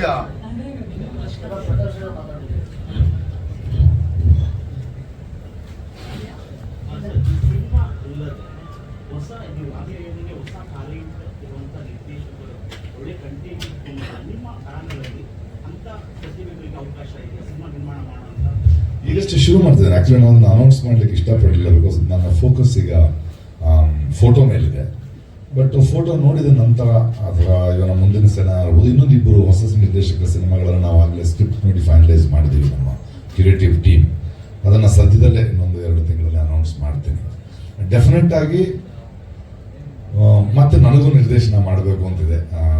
ಇದೆಯಾ? ಈಗಷ್ಟೇ ಶುರು ಮಾಡ್ತಿದ್ದಾರೆ. ಆಕ್ಚುಲಿ ನಾನು ಅನೌನ್ಸ್ ಮಾಡ್ಲಿಕ್ಕೆ ಇಷ್ಟಪಡಲಿಲ್ಲ, ಬಿಕಾಸ್ ನನ್ನ ಫೋಕಸ್ ಈಗ ಫೋಟೋ ಮೇಲಿದೆ. ಬಟ್ ಫೋಟೋ ನೋಡಿದ ನಂತರ ಅಥವಾ ಇವನ ಮುಂದಿನ ಸಿನಿಮಾ ಇರ್ಬೋದು, ಇನ್ನೊಂದಿಬ್ಬರು ಹೊಸ ನಿರ್ದೇಶಕರ ಸಿನಿಮಾಗಳನ್ನು ನಾವು ಆಗಲೇ ಸ್ಕ್ರಿಪ್ಟ್ ನೋಡಿ ಫೈನಲೈಸ್ ಮಾಡಿದ್ದೀವಿ ನಮ್ಮ ಕ್ರಿಯೇಟಿವ್ ಟೀಮ್. ಅದನ್ನು ಸದ್ಯದಲ್ಲೇ ಇನ್ನೊಂದು 2 ತಿಂಗಳಲ್ಲಿ ಅನೌನ್ಸ್ ಮಾಡ್ತೀನಿ. ಡೆಫಿನೆಟ್ ಆಗಿ ಮತ್ತೆ ನನಗೂ ನಿರ್ದೇಶನ ಮಾಡಬೇಕು ಅಂತಿದೆ.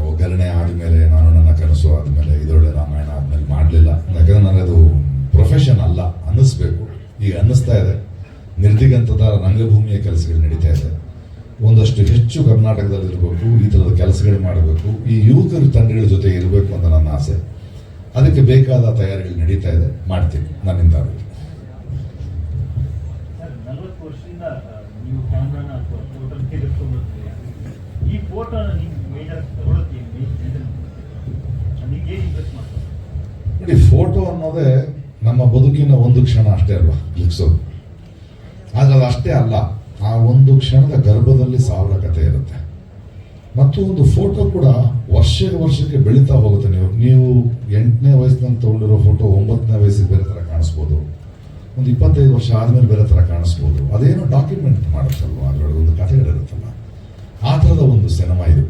ಒಗ್ಗರಣೆ ಆದಮೇಲೆ, ನಾನು ನನ್ನ ಕನಸು ಆದಮೇಲೆ, ಇದೊಳ್ಳೆ ರಾಮಾಯಣ ಆದಮೇಲೆ ಮಾಡಲಿಲ್ಲ. ಯಾಕಂದ್ರೆ ನನಗದು ಪ್ರೊಫೆಷನ್ ಅಲ್ಲ ಅನ್ನಿಸ್ಬೇಕು. ಈಗ ಅನ್ನಿಸ್ತಾ ಇದೆ. ನಿರ್ದಿಗಂತದ ರಂಗಭೂಮಿಯ ಕೆಲಸಗಳು ನಡೀತಾ ಇದೆ. ಒಂದಷ್ಟು ಹೆಚ್ಚು ಕರ್ನಾಟಕದಲ್ಲಿ ಇರಬೇಕು, ಈ ಥರದ ಕೆಲಸಗಳು ಮಾಡಬೇಕು, ಈ ಯುವಕರ ತಂಡಗಳ ಜೊತೆ ಇರಬೇಕು ಅಂತ ನನ್ನ ಆಸೆ. ಅದಕ್ಕೆ ಬೇಕಾದ ತಯಾರಿಗಳು ನಡೀತಾ ಇದೆ, ಮಾಡ್ತೀನಿ ನನ್ನಿಂದ. ನೋಡಿ, ಫೋಟೋ ಅನ್ನೋದೇ ನಮ್ಮ ಬದುಕಿನ ಒಂದು ಕ್ಷಣ ಅಷ್ಟೇ ಅಲ್ವಾ ಲಿಕ್ಸೋದು. ಆದರೆ ಅದು ಅಷ್ಟೇ ಅಲ್ಲ, ಆ ಒಂದು ಕ್ಷಣದ ಗರ್ಭದಲ್ಲಿ 1000 ಕಥೆ ಇರುತ್ತೆ. ಮತ್ತು ಒಂದು ಫೋಟೋ ಕೂಡ ವರ್ಷಕ್ಕೆ ಬೆಳೀತಾ ಹೋಗುತ್ತೆ. ನೀವು 8ನೇ ವಯಸ್ಸಿನಲ್ಲಿ ತಗೊಂಡಿರೋ ಫೋಟೋ 9ನೇ ವಯಸ್ಸಿಗೆ ಬೇರೆ ಥರ ಕಾಣಿಸ್ಬೋದು, ಒಂದು 25 ವರ್ಷ ಆದಮೇಲೆ ಬೇರೆ ಥರ ಕಾಣಿಸ್ಬೋದು. ಅದೇನೋ ಡಾಕ್ಯುಮೆಂಟ್ ಮಾಡುತ್ತಲ್ವ, ಅದರೊಳಗೆ ಒಂದು ಕಥೆಗಳಿರುತ್ತಲ್ಲ, ಆ ಥರದ ಒಂದು ಸಿನಿಮಾ ಇದು.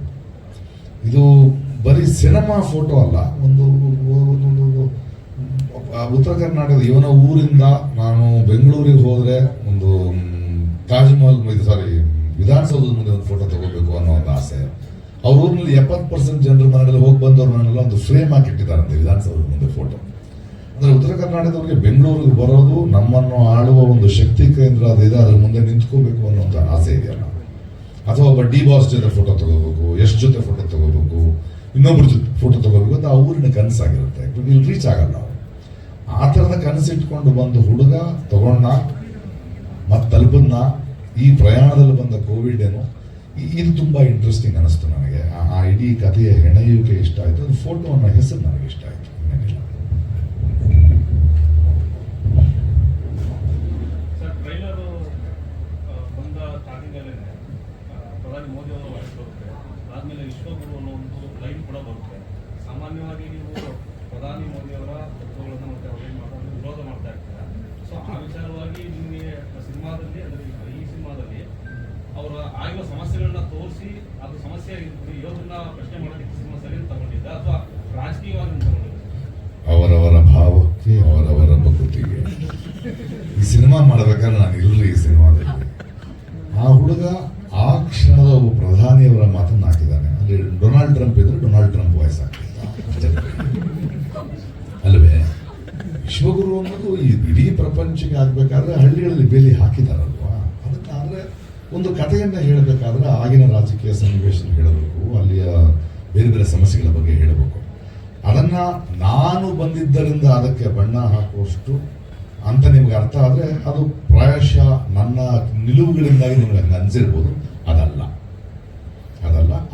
ಇದು ಬರೀ ಸಿನಿಮಾ ಫೋಟೋ ಅಲ್ಲ. ಒಂದು ಉತ್ತರ ಕರ್ನಾಟಕದ ಇವನ ಊರಿಂದ ನಾನು ಬೆಂಗಳೂರಿಗೆ ಹೋದರೆ ಒಂದು ತಾಜ್ ಮಹಲ್ ವಿಧಾನಸೌಧದ ಮುಂದೆ ಒಂದು ಫೋಟೋ ತಗೋಬೇಕು ಅನ್ನೋ ಒಂದು ಆಸೆ. ಅವ್ರ ಊರಿನಲ್ಲಿ 70% ಜನರ ಮನೆಯಲ್ಲಿ ಹೋಗಿ ಬಂದವ್ರ ಮನೆಯಲ್ಲ ಒಂದು ಫ್ರೇಮ್ ಹಾಕಿಟ್ಟಿದ್ದಾರಂತೆ ವಿಧಾನಸೌಧದ ಮುಂದೆ ಫೋಟೋ. ಅಂದ್ರೆ ಉತ್ತರ ಕರ್ನಾಟಕದವ್ರಿಗೆ ಬೆಂಗಳೂರಿಗೆ ಬರೋದು, ನಮ್ಮನ್ನು ಆಳುವ ಒಂದು ಶಕ್ತಿ ಕೇಂದ್ರ ಅದಿದೆ, ಅದ್ರ ಮುಂದೆ ನಿಂತ್ಕೋಬೇಕು ಅನ್ನೋ ಒಂದು ಆಸೆ ಇದೆಯಲ್ಲ. ಅಥವಾ ಒಬ್ಬ ಡಿ ಬಾಸ್ ಜೊತೆ ಫೋಟೋ ತಗೋಬೇಕು, ಎಷ್ಟು ಜೊತೆ ಫೋಟೋ ತಗೋಬೇಕು, ಇನ್ನೊಬ್ಬರ ಜೊತೆ ಫೋಟೋ ತಗೋಬೇಕು ಅಂತ ಆ ಊರಿನ ಕನಸಾಗಿರುತ್ತೆ. ಇಲ್ಲಿ ರೀಚ್ ಆಗಲ್ಲ ನಾವು. ಆ ಥರದ ಕನಸಿಟ್ಕೊಂಡು ಬಂದು ಹುಡುಗ ತಗೊಂಡ ಮತ್ತೆ ತಲುಪನ್ನ ಈ ಪ್ರಯಾಣದಲ್ಲಿ ಬಂದ ಕೋವಿಡ್ ಏನು, ಇದು ತುಂಬ ಇಂಟ್ರೆಸ್ಟಿಂಗ್ ಅನಿಸ್ತು ನನಗೆ. ಆ ಇಡೀ ಕಥೆಯ ಹೆಣೆಯುವಿಕೆ ಇಷ್ಟ ಆಯಿತು. ಅದು ಫೋಟೋ ಅನ್ನೋ ಹೆಸರು ನನಗೆ ಇಷ್ಟ ಆಯಿತು. ಪ್ರಧಾನಿ ಮೋದಿ ಅವರ ವಾಯ್ಸ್ ಬರುತ್ತೆ, ಅದಾದಮೇಲೆ ವಿಶ್ವಗುರು ಅನ್ನೋ ಒಂದು ಲೈನ್ ಕೂಡ ಬರುತ್ತೆ. ಸಾಮಾನ್ಯವಾಗಿ ನೀವು ಪ್ರಧಾನಿ ಮೋದಿ ಅವರ ತತ್ವಗಳನ್ನು ಮತ್ತೆ ಅವರೇನು ಮಾಡೋದು ವಿರೋಧ ಮಾಡ್ತಾ ಇರ್ತೀರ. ಸೊ ಆ ವಿಚಾರವಾಗಿ ನಿಮಗೆ ಸಿನಿಮಾದಲ್ಲಿ, ಅಂದರೆ ಈ ಸಿನಿಮಾದಲ್ಲಿ ಅವರ ಆಗಿರೋ ಸಮಸ್ಯೆಗಳನ್ನ ತೋರಿಸಿ ಅದು ಸಮಸ್ಯೆ ಇರೋದನ್ನ ಪ್ರಶ್ನೆ ಮಾಡೋದಕ್ಕೆ ಸಿನಿಮಾ ಸರಿ ತಗೊಂಡಿದ್ದ ಅಥವಾ ರಾಜಕೀಯವಾಗಿ ತಗೊಂಡಿದ್ದ? ಅವರವರ ಭಾವಕ್ಕೆ, ಅವರವರ ಪ್ರಕೃತಿಗೆ. ಈ ಸಿನಿಮಾ ಮಾಡಬೇಕಾದ್ರೆ ನಾನು ಇಲ್ಲರಿ ಈ ಸಿನಿಮಾದಲ್ಲಿ. ಆ ಹುಡುಗ ಆ ಕ್ಷಣದ ಒಬ್ಬ ಪ್ರಧಾನಿಯವರ ಮಾತನ್ನು ಹಾಕಿದ್ದಾನೆ. ಅಲ್ಲಿ ಡೊನಾಲ್ಡ್ ಟ್ರಂಪ್ ಇದ್ರೆ ಡೊನಾಲ್ಡ್ ಟ್ರಂಪ್ ವಾಯ್ಸ್ ಹಾಕಿದ್ದ ಅಲ್ವೇ? ವಿಶ್ವಗುರು ಅನ್ನೋದು ಈ ಇಡೀ ಪ್ರಪಂಚಕ್ಕೆ ಆಗ್ಬೇಕಾದ್ರೆ ಹಳ್ಳಿಗಳಲ್ಲಿ ಬೇಲಿ ಹಾಕಿದಾರಲ್ವಾ. ಅದಕ್ಕಾದ್ರೆ ಒಂದು ಕಥೆಯನ್ನ ಹೇಳಬೇಕಾದ್ರೆ ಆಗಿನ ರಾಜಕೀಯ ಸನ್ನಿವೇಶ ಹೇಳಬೇಕು, ಅಲ್ಲಿಯ ಬೇರೆ ಬೇರೆ ಸಮಸ್ಯೆಗಳ ಬಗ್ಗೆ ಹೇಳಬೇಕು. ಅದನ್ನ ನಾನು ಬಂದಿದ್ದರಿಂದ ಅದಕ್ಕೆ ಬಣ್ಣ ಹಾಕುವಷ್ಟು ಅಂತ ನಿಮ್ಗೆ ಅರ್ಥ ಆದರೆ ಅದು ಪ್ರಾಯಶಃ ನನ್ನ ನಿಲುವುಗಳಿಂದಾಗಿ ನಿಮ್ಗೆ ಹಂಗೆ ಅನ್ಸಿರ್ಬೋದು. ಅದಲ್ಲ.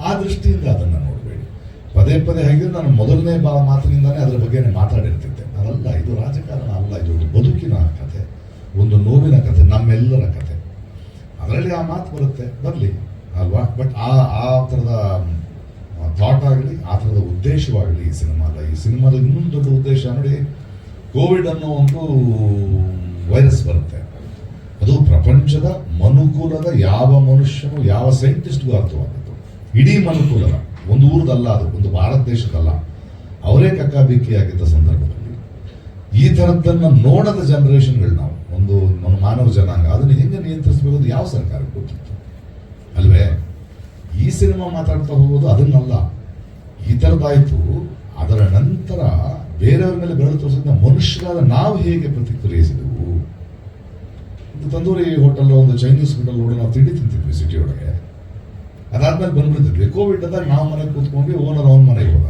ಆ ದೃಷ್ಟಿಯಿಂದ ಅದನ್ನು ನೋಡಬೇಡಿ. ಪದೇ ಹಾಗಿದ್ರೆ ನಾನು ಮೊದಲನೇ ಮಾತಿನಿಂದಾನೇ ಅದರ ಬಗ್ಗೆ ಮಾತಾಡಿರ್ತಿದ್ದೆ. ಅದಲ್ಲ, ಇದು ರಾಜಕಾರಣ ಅಲ್ಲ, ಇದು ಬದುಕಿನ ಕಥೆ, ಒಂದು ನೋವಿನ ಕಥೆ, ನಮ್ಮೆಲ್ಲರ ಕಥೆ. ಅದರಲ್ಲಿ ಆ ಮಾತು ಬರಲಿ ಅಲ್ವಾ. ಬಟ್ ಆ ಥರದ ಥಾಟ್ ಆಗಲಿ, ಆ ಥರದ ಉದ್ದೇಶವಾಗಲಿ ಈ ಸಿನಿಮಾದ ಇನ್ನೊಂದು ದೊಡ್ಡ ಉದ್ದೇಶ ನೋಡಿ, ಕೋವಿಡ್ ಅನ್ನೋ ಒಂದು ವೈರಸ್ ಬರುತ್ತೆ. ಅದು ಪ್ರಪಂಚದ ಮನುಕುಲದ ಯಾವ ಮನುಷ್ಯನು, ಯಾವ ಸೈಂಟಿಸ್ಟ್ಗೂ ಅರ್ಥವಾಗುತ್ತೆ. ಇಡೀ ಮನುಕುಲದ, ಒಂದು ಊರದಲ್ಲ, ಅದು ಒಂದು ಭಾರತ ದೇಶದಲ್ಲ. ಅವರೇ ಕಕ್ಕಾಬಿಕ್ಕಿಯಾಗಿದ್ದ ಸಂದರ್ಭದಲ್ಲಿ ಈ ಥರದ್ದನ್ನು ನೋಡದ ಜನರೇಷನ್ಗಳು ನಾವು, ಒಂದು ಮಾನವ ಜನಾಂಗ, ಅದನ್ನು ಹೆಂಗೆ ನಿಯಂತ್ರಿಸಬೇಕು ಅದು ಯಾವ ಸರ್ಕಾರಕ್ಕೆ ಗೊತ್ತಿತ್ತು ಅಲ್ವೇ? ಈ ಸಿನಿಮಾ ಮಾತಾಡ್ತಾ ಹೋಗೋದು ಅದನ್ನಲ್ಲ. ಈ ಥರದ್ದಾಯಿತು. ಅದರ ನಂತರ ಬೇರೆಯವ್ರ ಮೇಲೆ ಬೆರಳು ತೋರಿಸಿದ ಮನುಷ್ಯರಾದ ನಾವು ಹೇಗೆ ಪ್ರತಿಕ್ರಿಯಿಸಿದೆವು. ತಂದೂರಿ ಹೋಟೆಲ್, ಒಂದು ಚೈನೀಸ್ ಹೋಟೆಲ್ ನೋಡಿ ನಾವು ತಿಂಡಿ ತಿಂತಿದ್ವಿ ಸಿಟಿ ಒಳಗೆ. ಅದಾದ್ಮೇಲೆ ಬಂದ್ಬಿಡ್ತಿದ್ವಿ. ಕೋವಿಡ್ ಆದಾಗ ನಾವು ಮನೆಗೆ ಕೂತ್ಕೊಂಡ್ವಿ, ಓನರ್ ಅವನ ಮನೆಗೆ ಹೋದ.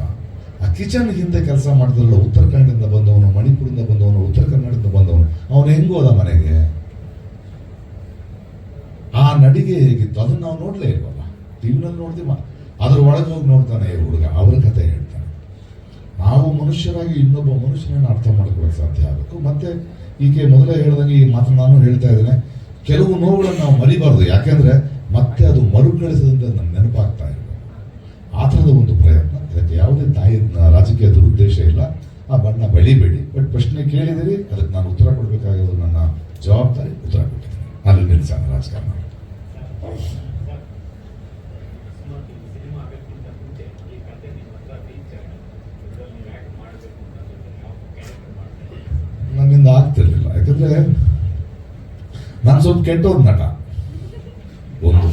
ಆ ಕಿಚನ್ ಹಿಂದೆ ಕೆಲಸ ಮಾಡಿದ್ರಲ್ಲ, ಉತ್ತರಾಖಂಡದಿಂದ ಬಂದವನು, ಮಣಿಪುರದಿಂದ ಬಂದವನು, ಉತ್ತರ ಕರ್ನಾಟಕದಿಂದ ಬಂದವನು, ಅವನು ಹೆಂಗ್ ಹೋದ ಮನೆಗೆ? ಆ ನಡಿಗೆ ಹೇಗಿತ್ತು ಅದನ್ನ ನಾವು ನೋಡ್ಲೇ ಇಲ್ವಲ್ಲ. ಟಿವಿನಲ್ಲಿ ನೋಡ್ತೀವಿ, ಅದ್ರ ಒಳಗೆ ಹೋಗಿ ನೋಡ್ತಾನೆ ಈ ಹುಡುಗ, ಅವ್ರ ಕಥೆ ಹೇಳ್ತಾನೆ. ನಾವು ಮನುಷ್ಯರಾಗಿ ಇನ್ನೊಬ್ಬ ಮನುಷ್ಯನನ್ನು ಅರ್ಥ ಮಾಡ್ಕೊಳ್ಳೋಕೆ ಸಾಧ್ಯ ಆಗಬೇಕು. ಮತ್ತೆ ಈಕೆ ಮೊದಲೇ ಹೇಳಿದಂಗೆ ಈ ಮಾತು ನಾನು ಹೇಳ್ತಾ ಇದ್ದೇನೆ, ಕೆಲವು ನೋವುಗಳನ್ನು ನಾವು ಮರಿಬಾರ್ದು, ಯಾಕೆಂದ್ರೆ ಮತ್ತೆ ಅದು ಮರುಕಳಿಸದಂತೆ ನಮ್ಗೆ ನೆನಪಾಗ್ತಾ ಇರಬೇಕು. ಆ ಥರದ ಒಂದು ಪ್ರಯತ್ನ. ಇದಕ್ಕೆ ಯಾವುದೇ ರಾಜಕೀಯ ದುರುದ್ದೇಶ ಇಲ್ಲ. ಆ ಬಣ್ಣ ಬೆಳಿಬೇಡಿ. ಬಟ್ ಪ್ರಶ್ನೆ ಕೇಳಿದಿರಿ, ಅದಕ್ಕೆ ನಾನು ಉತ್ತರ ಕೊಡಬೇಕಾಗಿರೋದು ನನ್ನ ಜವಾಬ್ದಾರಿ. ಉತ್ತರ ಕೊಟ್ಟಿದ್ದೀನಿ. ಅಲ್ಲಿ ನಿಲ್ಸೋಣ ರಾಜಕಾರಣ. ನನ್ನಿಂದ ಆಗ್ತಿರ್ಲಿಲ್ಲ, ಯಾಕಂದ್ರೆ ನಾನು ಸ್ವಲ್ಪ ಕೆಟ್ಟೋದ್ ನಟ. ಒಂದು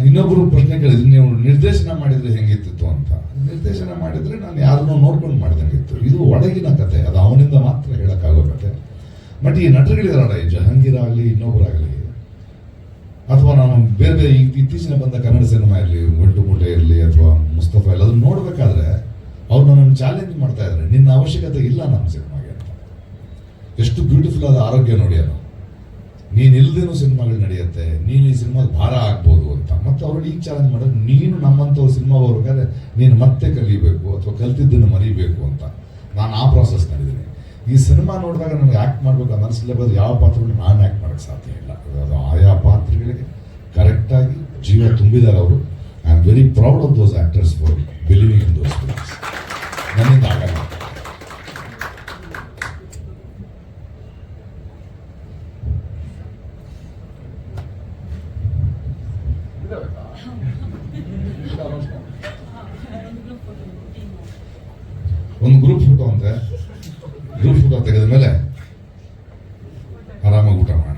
ಇನ್ನೊಬ್ರು ಪ್ರಶ್ನೆ ಕೇಳಿದ್ರು, ನೀವು ನಿರ್ದೇಶನ ಮಾಡಿದ್ರೆ ಹೆಂಗಿತ್ತು ಅಂತ. ನಿರ್ದೇಶನ ಮಾಡಿದ್ರೆ ನಾನು ಯಾರನ್ನೋ ನೋಡ್ಕೊಂಡು ಮಾಡ್ದಂಗಿತ್ತು. ಇದು ಒಳಗಿನ ಕತೆ, ಅದು ಅವನಿಂದ ಮಾತ್ರ ಹೇಳಕ್ಕಾಗೋ ಕತೆ. ಬಟ್ ಈ ನಟರುಗಳಿದಾರಲ್ಲ, ಈ ಜಹಾಂಗೀರ್ ಆಗಲಿ ಇನ್ನೊಬ್ಬರಾಗಲಿ, ಅಥವಾ ನಾನು ಬೇರೆ ಬೇರೆ ಇತ್ತೀಚಿನ ಬಂದ ಕನ್ನಡ ಸಿನಿಮಾ ಇರಲಿ, ಗುಂಟು ಮೂಟೆ ಇರಲಿ ಅಥವಾ ಮುಸ್ತಫಾ ಇಲ್ಲ, ಅದನ್ನ ನೋಡ್ಬೇಕಾದ್ರೆ ಅವ್ರು ನನ್ನನ್ನು ಚಾಲೆಂಜ್ ಮಾಡ್ತಾ ಇದ್ದಾರೆ, ನಿನ್ನ ಅವಶ್ಯಕತೆ ಇಲ್ಲ ನಮ್ಮ ಸಿನಿಮಾಗೆ ಅಂತ. ಎಷ್ಟು ಬ್ಯೂಟಿಫುಲ್ ಆದ ಆರೋಗ್ಯ ನೋಡಿ ಅದು. ನೀನು ಇಲ್ದೇನೂ ಸಿನಿಮಾಗಳು ನಡೆಯುತ್ತೆ, ನೀನು ಈ ಸಿನಿಮಾಗೆ ಭಾರ ಆಗ್ಬೋದು ಅಂತ. ಮತ್ತೆ ಅವ್ರಿಗೆ ಈಗ ಚಾಲೆಂಜ್ ಮಾಡೋದು, ನೀನು ನಮ್ಮಂಥವ್ರು ಸಿನಿಮಾ ಬರ್ಬೇಕಾದ್ರೆ ನೀನು ಮತ್ತೆ ಕಲಿಬೇಕು ಅಥವಾ ಕಲ್ತಿದ್ದನ್ನು ಮರಿಬೇಕು ಅಂತ. ನಾನು ಆ ಪ್ರಾಸೆಸ್ ನಡೆದಿದ್ದೀನಿ. ಈ ಸಿನಿಮಾ ನೋಡಿದಾಗ ನನಗೆ ಆ್ಯಕ್ಟ್ ಮಾಡಬೇಕು ಅಂತ ಅನಿಸಲೇ ಬರೋದು, ಯಾವ ಪಾತ್ರಗಳು ನಾನು ಆ್ಯಕ್ಟ್ ಮಾಡೋಕ್ಕೆ ಸಾಧ್ಯ ಇಲ್ಲ. ಅದು ಆಯಾ ಪಾತ್ರಗಳಿಗೆ ಕರೆಕ್ಟಾಗಿ ಜೀವ ತುಂಬಿದ್ದಾರೆ ಅವರು. I am very proud of those actors for believing in those films. ನನ್ನಿಂದ ಆಗಲ್ಲ. ಒಂದು ಗ್ರೂಪ್ ಫೋಟೋ ಅಂತೆ, ಗ್ರೂಪ್ ಫೋಟೋ ತೆಗೆದ ಮೇಲೆ ಆರಾಮಾಗಿ ಊಟ ಮಾಡೋಣ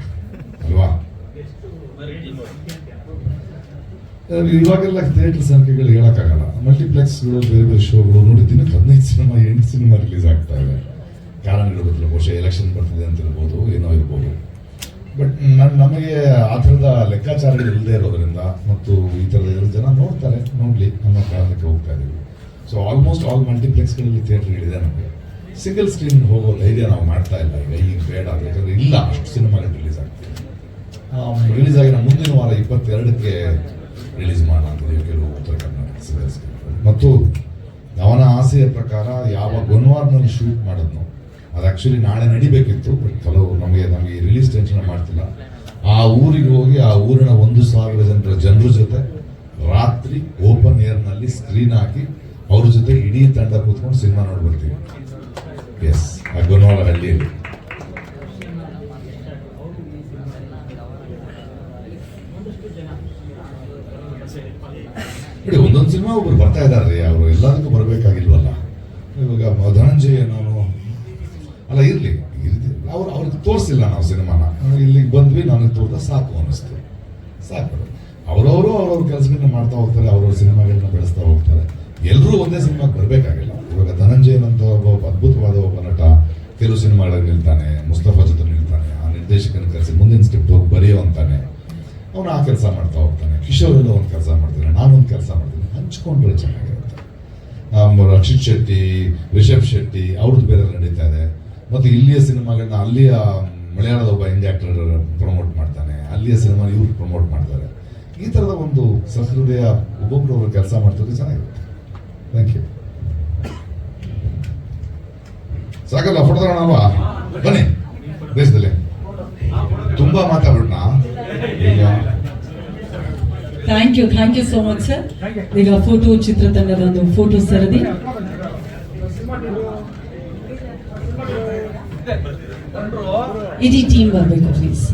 ಅಲ್ವಾ? ಇವಾಗೆಲ್ಲ ಥಿಯೇಟರ್ ಸಂಖ್ಯೆಗಳು ಹೇಳಕ್ಕಾಗಲ್ಲ. ಮಲ್ಟಿಪ್ಲೆಕ್ಸ್ಗಳು, ಬೇರೆ ಬೇರೆ ಶೋಗಳು ನೋಡಿ ದಿನಕ್ಕೆ 15 ಸಿನಿಮಾ 8 ಸಿನಿಮಾ ರಿಲೀಸ್ ಆಗ್ತಾ ಇದೆ. ಕಾರಣಗಳು ಗೊತ್ತಿಲ್ಲ, ಬಹುಶಃ ಎಲೆಕ್ಷನ್ ಬರ್ತಿದೆ ಅಂತ ಇರ್ಬೋದು, ಏನೋ ಇರ್ಬೋದು. ಬಟ್ ನಮಗೆ ಆ ಥರದ ಲೆಕ್ಕಾಚಾರಗಳು ಇಲ್ಲದೆ ಇರೋದ್ರಿಂದ ಮತ್ತು ಈ ಥರದ ಜನ ನೋಡ್ತಾರೆ, ನೋಡ್ಲಿ ಅನ್ನೋ ಕಾರಣಕ್ಕೆ ಹೋಗ್ತಾ ಇದೀವಿ. ಸೊ ಆಲ್ಮೋಸ್ಟ್ ಆಲ್ ಮಲ್ಟಿಪ್ಲೆಕ್ಸ್ಗಳಲ್ಲಿ ಥಿಯೇಟರ್ಗಳಿದೆ. ನಮಗೆ ಸಿಂಗಲ್ ಸ್ಕ್ರೀನ್ ಹೋಗೋ ಧೈರ್ಯ ನಾವು ಮಾಡ್ತಾ ಇಲ್ಲ ಈಗ ಬೇಡ, ಯಾಕಂದ್ರೆ ಇಲ್ಲ ಅಷ್ಟು ಸಿನಿಮಾಗಳು ರಿಲೀಸ್ ಆಗ್ತಿದೆ. ರಿಲೀಸ್ ಆಗಿ ನಾವು ಮುಂದಿನ ವಾರ 22ಕ್ಕೆ ರಿಲೀಸ್ ಮಾಡೋಣ ಅಂತಿದ್ದೀವಿ ಕೆಲವು ಉತ್ತರ ಕರ್ನಾಟಕ. ಮತ್ತು ಅವನ ಆಸೆಯ ಪ್ರಕಾರ ಯಾವ ಗೊನ್ವಾರ್ನಲ್ಲಿ ಶೂಟ್ ಮಾಡಿದ್ನೋ ಅದು ಆ್ಯಕ್ಚುಲಿ ನಾಳೆ ನಡಿಬೇಕಿತ್ತು. ಬಟ್ ಕೆಲವು ನಮಗೆ ರಿಲೀಸ್ ಟೆನ್ಷನ್ ಮಾಡ್ತಿಲ್ಲ. ಆ ಊರಿಗೆ ಹೋಗಿ ಆ ಊರಿನ 1,000 ಜನರ ಜೊತೆ ರಾತ್ರಿ ಓಪನ್ ಏರ್ನಲ್ಲಿ ಸ್ಕ್ರೀನ್ ಹಾಕಿ ಅವ್ರ ಜೊತೆ ಇಡೀ ತಂಡ ಕೂತ್ಕೊಂಡು ಸಿನಿಮಾ ನೋಡಿ ಬರ್ತೀವಿ. ಎಸ್, ಆ ಗೊನ್ವಾಳ ಹಳ್ಳಿಯಲ್ಲಿ. ನೋಡಿ, ಒಂದೊಂದು ಸಿನಿಮಾ ಒಬ್ರು ಬರ್ತಾ ಇದ್ದಾರೆ, ಅವರು ಎಲ್ಲದಕ್ಕೂ ಬರಬೇಕಾಗಿಲ್ವಲ್ಲ. ಇವಾಗ ಧನಂಜಯ ನಾನು ಅಲ್ಲ ಇರ್ಲಿ, ಅವ್ರಿಗೆ ತೋರಿಸಿಲ್ಲ ನಾವು ಸಿನಿಮಾನ. ಇಲ್ಲಿಗೆ ಬಂದ್ವಿ, ನನಗೆ ತೋರ್ದ ಸಾಕು ಅನ್ನಿಸ್ತು. ಸಾಕು, ಅವರವರು ಅವ್ರವ್ರ ಕೆಲಸಗಳನ್ನ ಮಾಡ್ತಾ ಹೋಗ್ತಾರೆ, ಅವ್ರವ್ರ ಸಿನಿಮಾಗಳನ್ನ ಬೆಳೆಸ್ತಾ ಹೋಗ್ತಾರೆ. ಎಲ್ಲರೂ ಒಂದೇ ಸಿನಿಮಾಗೆ ಬರಬೇಕಾಗಿಲ್ಲ. ಇವಾಗ ಧನಂಜಯನ್ ಅಂತ ಒಬ್ಬ ಅದ್ಭುತವಾದ ಒಬ್ಬ ನಟ ಕೆಲವು ಸಿನಿಮಾಗಳಲ್ಲಿ ನಿಲ್ತಾನೆ, ಮುಸ್ತಫಾ ಜೊತೆ ನಿಲ್ತಾನೆ, ಆ ನಿರ್ದೇಶಕನ ಕರೆಸಿ ಮುಂದಿನ ಸ್ಕ್ರಿಪ್ಟ್ ಹೋಗಿ ಬರೆಯೋ ಅಂತಾನೆ, ಅವನು ಆ ಕೆಲಸ ಮಾಡ್ತಾ ಹೋಗ್ತಾನೆ. ಕಿಶೋರ್ ಎಲ್ಲ ಒಂದು ಕೆಲಸ ಮಾಡ್ತಾನೆ, ನಾನೊಂದು ಕೆಲಸ ಮಾಡ್ತೀನಿ. ಹಂಚ್ಕೊಂಡ್ರೆ ಚೆನ್ನಾಗಿರುತ್ತೆ. ರಕ್ಷಿತ್ ಶೆಟ್ಟಿ, ರಿಷಬ್ ಶೆಟ್ಟಿ ಅವ್ರದ್ದು ಬೇರೆ ನಡೀತಾ ಇದೆ. ಮತ್ತು ಇಲ್ಲಿಯ ಸಿನಿಮಾಗಳನ್ನ ಅಲ್ಲಿಯ ಮಲಯಾಳದ ಒಬ್ಬ ಯಂಗ್ ಆಕ್ಟರ್ ಪ್ರಮೋಟ್ ಮಾಡ್ತಾನೆ, ಅಲ್ಲಿಯ ಸಿನಿಮಾ ಇವ್ರು ಪ್ರಮೋಟ್ ಮಾಡ್ತಾರೆ. ಈ ಥರದ ಒಂದು ಸಹೃದಯ ಒಬ್ಬೊಬ್ಬರು ಕೆಲಸ ಮಾಡ್ತಿದ್ರೆ ಚೆನ್ನಾಗಿರುತ್ತೆ. Thank you. ಸಾಕಲ್ಲ ಫೋಟೋ ಅಲ್ವಾ? ಬನ್ನಿ, ದೇಶದಲ್ಲಿ ತುಂಬಾ ಮಾತಾಡ್ಬಿಟ್ನ ಈಗ. Thank you so much sir. ಈಗ ಫೋಟೋ ಚಿತ್ರತಂಡದ ಒಂದು ಫೋಟೋ ಸರದಿ. ಇಡೀ ಟೀಮ್ ಬರಬೇಕು ಪ್ಲೀಸ್.